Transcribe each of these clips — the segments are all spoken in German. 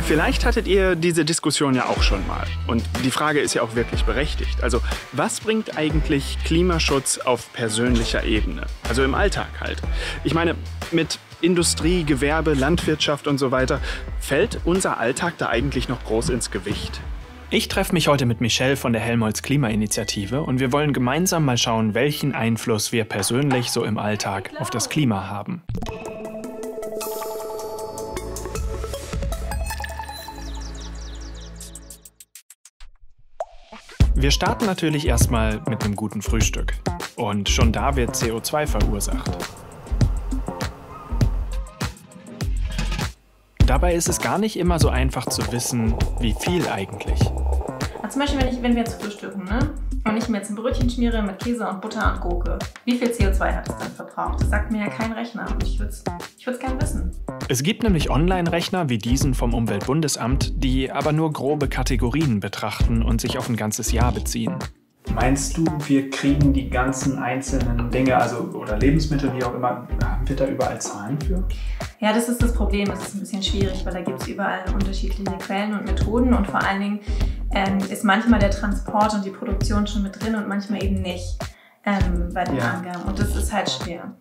Vielleicht hattet ihr diese Diskussion ja auch schon mal. Und die Frage ist ja auch wirklich berechtigt. Also, was bringt eigentlich Klimaschutz auf persönlicher Ebene? Also im Alltag halt. Ich meine, mit Industrie, Gewerbe, Landwirtschaft und so weiter, fällt unser Alltag da eigentlich noch groß ins Gewicht? Ich treffe mich heute mit Michelle von der Helmholtz Klimainitiative und wir wollen gemeinsam mal schauen, welchen Einfluss wir persönlich so im Alltag auf das Klima haben. Wir starten natürlich erstmal mit einem guten Frühstück. Und schon da wird CO2 verursacht. Dabei ist es gar nicht immer so einfach zu wissen, wie viel eigentlich. Zum Beispiel, wenn wir jetzt frühstücken, ne? Und ich mir jetzt ein Brötchen schmiere mit Käse und Butter und Gurke. Wie viel CO2 hat es dann verbraucht? Das sagt mir ja kein Rechner und ich würde es gerne wissen. Es gibt nämlich Online-Rechner wie diesen vom Umweltbundesamt, die aber nur grobe Kategorien betrachten und sich auf ein ganzes Jahr beziehen. Meinst du, wir kriegen die ganzen einzelnen Dinge, oder Lebensmittel, wie auch immer, haben wir da überall Zahlen für? Ja, das ist das Problem. Es ist ein bisschen schwierig, weil da gibt es überall unterschiedliche Quellen und Methoden und vor allen Dingen ist manchmal der Transport und die Produktion schon mit drin und manchmal eben nicht bei den Angaben. Und das ist halt schwer.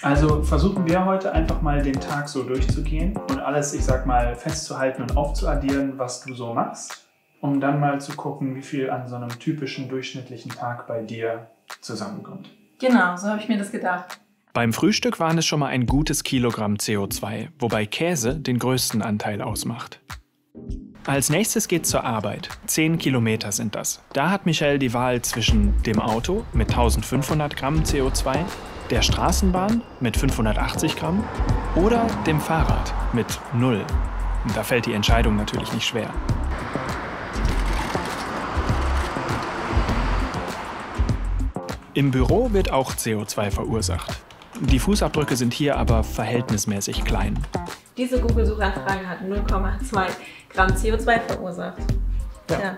Also versuchen wir heute einfach mal den Tag so durchzugehen und alles, ich sag mal, festzuhalten und aufzuaddieren, was du so machst, um dann mal zu gucken, wie viel an so einem typischen durchschnittlichen Tag bei dir zusammenkommt. Genau, so habe ich mir das gedacht. Beim Frühstück waren es schon mal ein gutes Kilogramm CO2, wobei Käse den größten Anteil ausmacht. Als nächstes geht's zur Arbeit. 10 Kilometer sind das. Da hat Michelle die Wahl zwischen dem Auto mit 1500 Gramm CO2, der Straßenbahn mit 580 Gramm oder dem Fahrrad mit 0. Und da fällt die Entscheidung natürlich nicht schwer. Im Büro wird auch CO2 verursacht. Die Fußabdrücke sind hier aber verhältnismäßig klein. Diese Google-Suchanfrage hat 0,2 Gramm CO2 verursacht. Ja.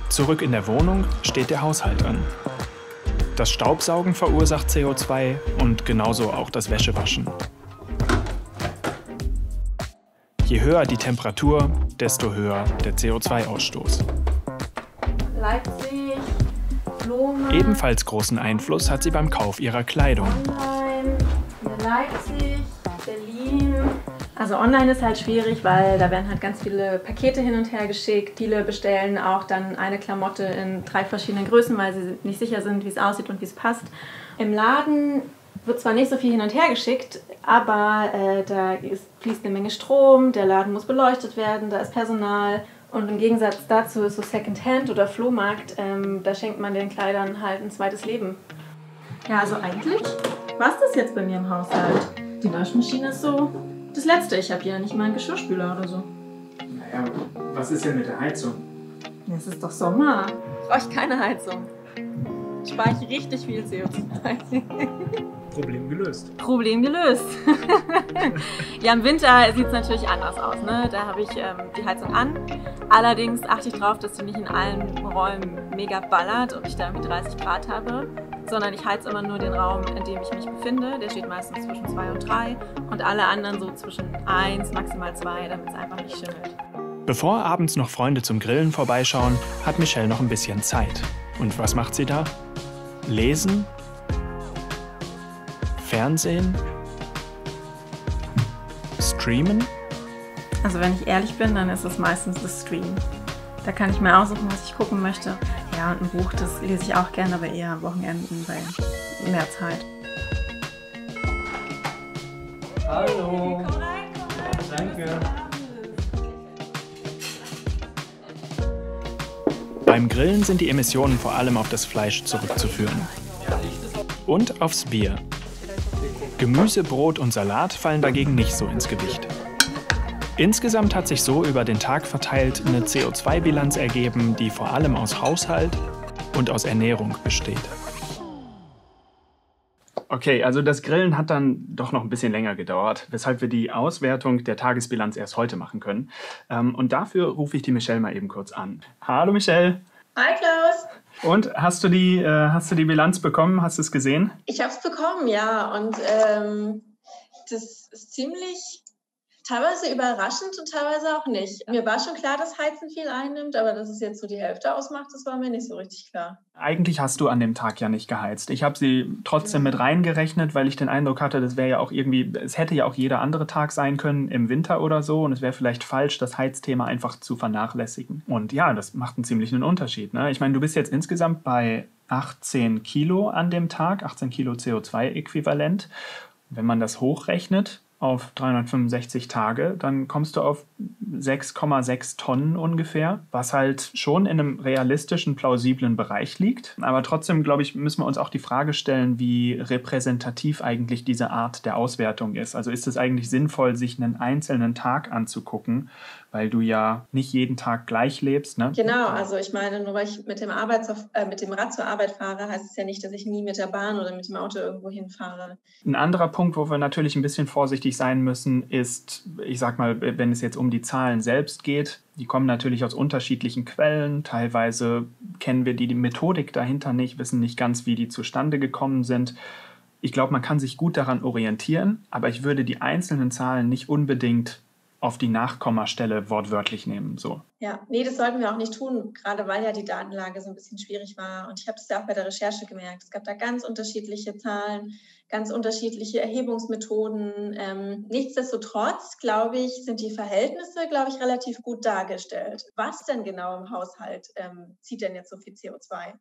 Zurück in der Wohnung steht der Haushalt an. Das Staubsaugen verursacht CO2 und genauso auch das Wäschewaschen. Je höher die Temperatur, desto höher der CO2-Ausstoß. Leipzig, Blumen. Ebenfalls großen Einfluss hat sie beim Kauf ihrer Kleidung. Online, Leipzig, Berlin. Also online ist halt schwierig, weil da werden halt ganz viele Pakete hin und her geschickt. Viele bestellen auch dann eine Klamotte in 3 verschiedenen Größen, weil sie nicht sicher sind, wie es aussieht und wie es passt. Im Laden wird zwar nicht so viel hin und her geschickt, aber da fließt eine Menge Strom, der Laden muss beleuchtet werden, da ist Personal. Und im Gegensatz dazu ist so Secondhand oder Flohmarkt, da schenkt man den Kleidern halt ein zweites Leben. Ja, also eigentlich war es das jetzt bei mir im Haushalt. Die Waschmaschine ist so das Letzte. Ich habe hier nicht mal einen Geschirrspüler oder so. Naja, was ist denn mit der Heizung? Es ist doch Sommer. Brauche ich keine Heizung. Spare ich richtig viel CO2. Problem gelöst. Problem gelöst. Ja, im Winter sieht es natürlich anders aus. Ne? Da habe ich die Heizung an. Allerdings achte ich darauf, dass sie nicht in allen Räumen mega ballert und ich da irgendwie 30 Grad habe, sondern ich heize immer nur den Raum, in dem ich mich befinde. Der steht meistens zwischen 2 und 3 und alle anderen so zwischen 1, maximal 2, damit es einfach nicht schimmelt. Bevor abends noch Freunde zum Grillen vorbeischauen, hat Michelle noch ein bisschen Zeit. Und was macht sie da? Lesen? Fernsehen? Streamen? Also wenn ich ehrlich bin, dann ist es meistens das Stream. Da kann ich mir aussuchen, was ich gucken möchte. Ja, und ein Buch, das lese ich auch gerne, aber eher am Wochenenden bei mehr Zeit. Hallo! Komm rein. Danke! Beim Grillen sind die Emissionen vor allem auf das Fleisch zurückzuführen. Und aufs Bier. Gemüse, Brot und Salat fallen dagegen nicht so ins Gewicht. Insgesamt hat sich so über den Tag verteilt eine CO2-Bilanz ergeben, die vor allem aus Haushalt und aus Ernährung besteht. Okay, also das Grillen hat dann doch noch ein bisschen länger gedauert, weshalb wir die Auswertung der Tagesbilanz erst heute machen können. Und dafür rufe ich die Michelle mal eben kurz an. Hallo Michelle! Hi Klaus! Und hast du die Bilanz bekommen? Hast du es gesehen? Ich habe es bekommen, ja. Und das ist Teilweise überraschend und teilweise auch nicht. Mir war schon klar, dass Heizen viel einnimmt, aber dass es jetzt so die Hälfte ausmacht, das war mir nicht so richtig klar. Eigentlich hast du an dem Tag ja nicht geheizt. Ich habe sie trotzdem mit reingerechnet, weil ich den Eindruck hatte, das wäre ja auch irgendwie, es hätte ja auch jeder andere Tag sein können im Winter oder so und es wäre vielleicht falsch, das Heizthema einfach zu vernachlässigen. Und ja, das macht einen ziemlichen Unterschied. Ne? Ich meine, du bist jetzt insgesamt bei 18 Kilo an dem Tag, 18 Kilo CO2-Äquivalent. Wenn man das hochrechnet auf 365 Tage, dann kommst du auf 6,6 Tonnen ungefähr, was halt schon in einem realistischen, plausiblen Bereich liegt. Aber trotzdem, glaube ich, müssen wir uns auch die Frage stellen, wie repräsentativ eigentlich diese Art der Auswertung ist. Also ist es eigentlich sinnvoll, sich einen einzelnen Tag anzugucken, weil du ja nicht jeden Tag gleich lebst, ne? Genau, also ich meine, nur weil ich mit dem Rad zur Arbeit fahre, heißt es ja nicht, dass ich nie mit der Bahn oder mit dem Auto irgendwo hinfahre. Ein anderer Punkt, wo wir natürlich ein bisschen vorsichtig sein müssen, ist, ich sag mal, wenn es jetzt um die Zahlen selbst geht, die kommen natürlich aus unterschiedlichen Quellen. Teilweise kennen wir die Methodik dahinter nicht, wissen nicht ganz, wie die zustande gekommen sind. Ich glaube, man kann sich gut daran orientieren, aber ich würde die einzelnen Zahlen nicht unbedingt auf die Nachkommastelle wortwörtlich nehmen. So. Ja, nee, das sollten wir auch nicht tun, gerade weil ja die Datenlage so ein bisschen schwierig war. Und ich habe es ja auch bei der Recherche gemerkt. Es gab da ganz unterschiedliche Zahlen, ganz unterschiedliche Erhebungsmethoden. Nichtsdestotrotz, glaube ich, sind die Verhältnisse, relativ gut dargestellt. Was denn genau im Haushalt zieht denn jetzt so viel CO2?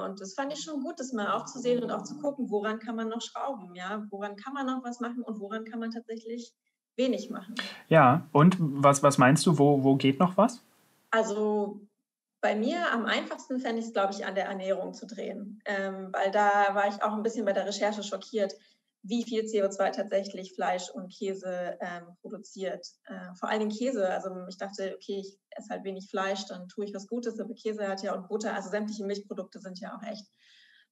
Und das fand ich schon gut, das mal aufzusehen und auch zu gucken, woran kann man noch schrauben, ja? Woran kann man noch was machen und woran kann man tatsächlich wenig machen. Ja, und was meinst du, wo geht noch was? Also bei mir am einfachsten fände ich es, glaube ich, an der Ernährung zu drehen, weil da war ich auch ein bisschen bei der Recherche schockiert, wie viel CO2 tatsächlich Fleisch und Käse produziert. Vor allen Dingen Käse, also ich dachte, okay, ich esse halt wenig Fleisch, dann tue ich was Gutes, aber Käse hat ja und Butter, also sämtliche Milchprodukte sind ja auch echt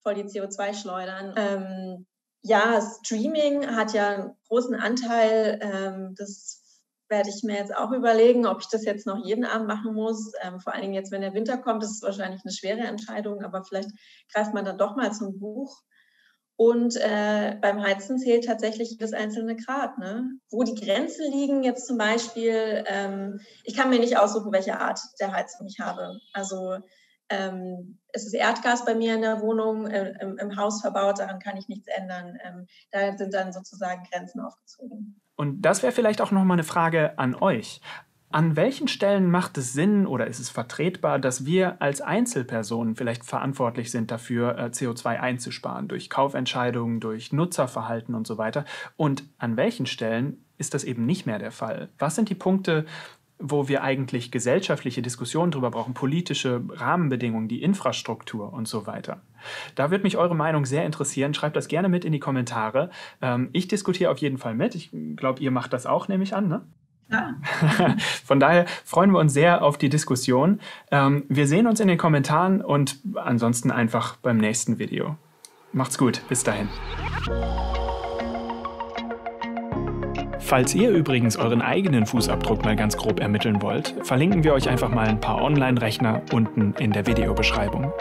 voll die CO2-Schleudern. Ja, Streaming hat ja einen großen Anteil. Das werde ich mir jetzt auch überlegen, ob ich das jetzt noch jeden Abend machen muss. Vor allen Dingen jetzt, wenn der Winter kommt, das ist wahrscheinlich eine schwere Entscheidung, aber vielleicht greift man dann doch mal zum Buch. Und beim Heizen zählt tatsächlich jedes einzelne Grad. Ne? Wo die Grenzen liegen, jetzt zum Beispiel, ich kann mir nicht aussuchen, welche Art der Heizung ich habe. Also es ist Erdgas bei mir in der Wohnung, im Haus verbaut, daran kann ich nichts ändern. Da sind dann sozusagen Grenzen aufgezogen. Und das wäre vielleicht auch nochmal eine Frage an euch. An welchen Stellen macht es Sinn oder ist es vertretbar, dass wir als Einzelpersonen vielleicht verantwortlich sind dafür, CO2 einzusparen, durch Kaufentscheidungen, durch Nutzerverhalten und so weiter? Und an welchen Stellen ist das eben nicht mehr der Fall? Was sind die Punkte, wo wir eigentlich gesellschaftliche Diskussionen darüber brauchen, politische Rahmenbedingungen, die Infrastruktur und so weiter. Da würde mich eure Meinung sehr interessieren. Schreibt das gerne mit in die Kommentare. Ich diskutiere auf jeden Fall mit. Ich glaube, ihr macht das auch, nehme ich an, ne? Ja. Von daher freuen wir uns sehr auf die Diskussion. Wir sehen uns in den Kommentaren und ansonsten einfach beim nächsten Video. Macht's gut. Bis dahin. Falls ihr übrigens euren eigenen Fußabdruck mal ganz grob ermitteln wollt, verlinken wir euch einfach mal ein paar Online-Rechner unten in der Videobeschreibung.